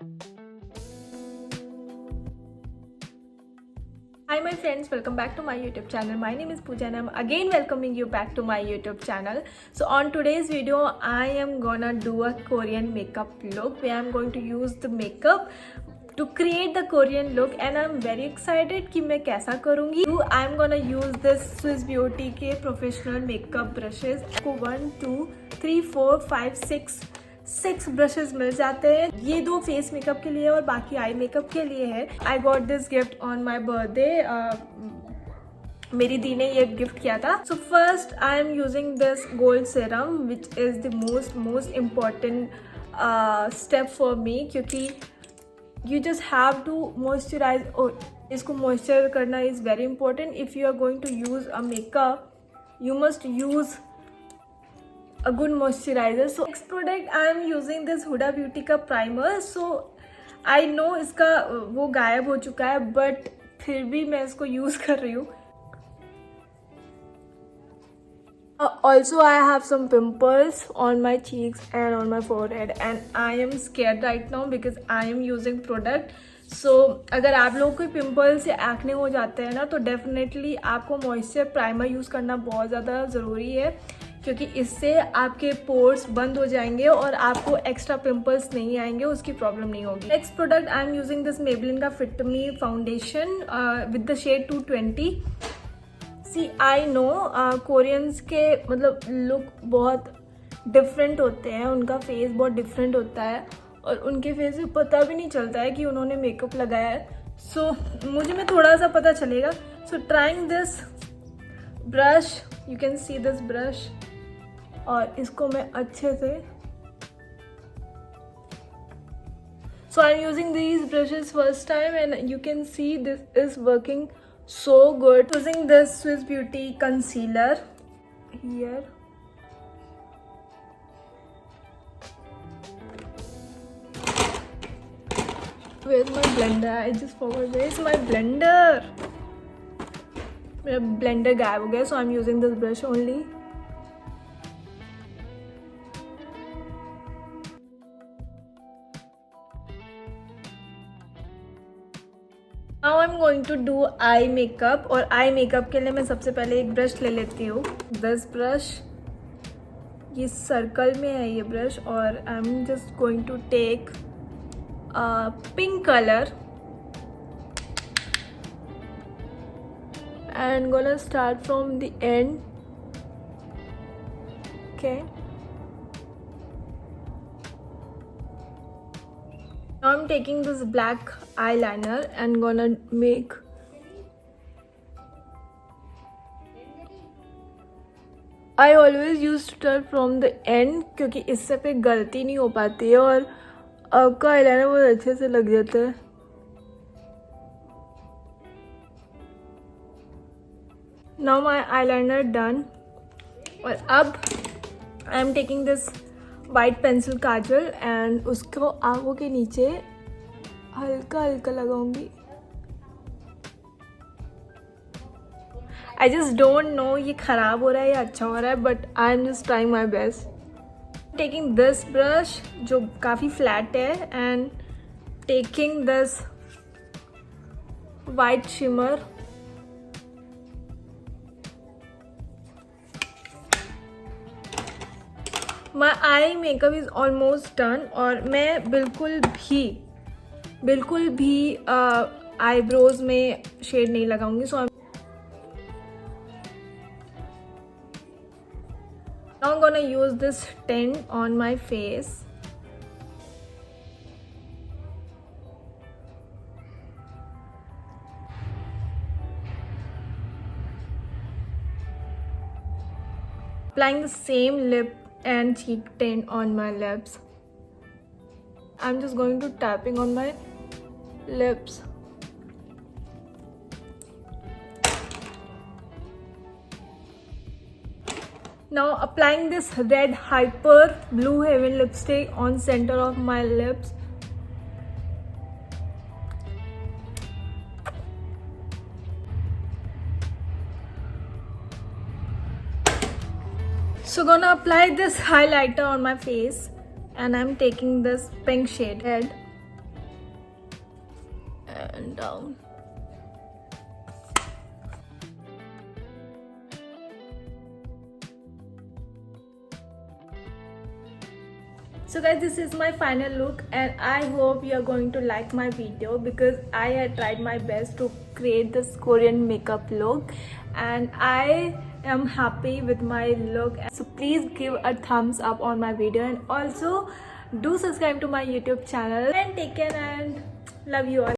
Hi my friends, welcome back to my YouTube channel. My name is Pooja and I'm again welcoming you back to my YouTube channel. So on today's video, I am gonna do a Korean makeup look where I'm going to use the makeup to create the Korean look and I'm very excited कि मैं कैसा करूँगी. I'm gonna use this Swiss Beauty के professional makeup brushes. आपको 1, 2, 3, 4, 5, 6 brushes मिल जाते हैं. ये 2 face makeup के लिए और बाकी आई मेकअप के लिए है. I got this gift on my birthday. मेरी दी ने ये गिफ्ट किया था. So first I am using this gold serum which is the most important step for me, क्योंकि you just have to moisturize. इसको मॉइस्चर करना is very important. If you are going to use a makeup you must use a good moisturizer. So next product I am using this Huda Beauty का primer. So I know इसका वो गायब हो चुका है but फिर भी मैं इसको यूज़ कर रही हूँ. Also I have some pimples on my cheeks and on my forehead and I am scared right now because I am using product. So अगर आप लोगों को पिम्पल्स या एक्ने हो जाते हैं ना तो डेफिनेटली आपको मॉइस्चर प्राइमर यूज़ करना बहुत ज़्यादा ज़रूरी है, क्योंकि इससे आपके पोर्स बंद हो जाएंगे और आपको एक्स्ट्रा पिंपल्स नहीं आएंगे, उसकी प्रॉब्लम नहीं होगी. Next product I am using this Maybelline का fit me foundation with the shade 220. See I know Koreans के मतलब लुक बहुत डिफरेंट होते हैं, उनका फेस बहुत डिफरेंट होता है और उनके फेस से पता भी नहीं चलता है कि उन्होंने मेकअप लगाया है. सो मुझे में थोड़ा सा पता चलेगा. So trying this brush, you can see this brush, और इसको मैं अच्छे से. So I am using these brushes first time and you can see this is working so good. Using this Swiss beauty concealer here. Where's my blender? I just forgot. Where's my blender? मेरा blender गायब हो गया. So I am using this brush only. Now I am going to do eye makeup. और eye makeup के लिए मैं सबसे पहले एक ब्रश ले लेती हूँ. दिस ब्रश, ये सर्कल में है ये ब्रश, और I am just going to take pink colour and gonna start from the end. Okay, now I'm taking this black eyeliner and gonna make I always used to start from the end क्योंकि इससे पे गलती नहीं हो पाती है और आपका आईलाइनर बहुत अच्छे से लग जाता है. Now my eyeliner done. और अब I am taking this white pencil Kajal and उसको आंखों के नीचे हल्का हल्का लगाऊंगी. I just don't know ये ख़राब हो रहा है या अच्छा हो रहा है, but I am just trying my best. Taking this brush जो काफ़ी flat है and taking this white shimmer. My eye makeup is almost done और मैं बिल्कुल भी आईब्रोज में शेड नहीं लगाऊंगी. सो now I'm gonna use this tint on my face. Applying the same lip and cheek tint on my lips. I'm just going to tapping on my lips. Now applying this red hyper blue heaven lipstick on center of my lips. So gonna apply this highlighter on my face and I'm taking this pink shade head and down. So guys, this is my final look and I hope you are going to like my video because I had tried my best to create this Korean makeup look and I am happy with my look. So please give a thumbs up on my video and also do subscribe to my YouTube channel and take care and love you all.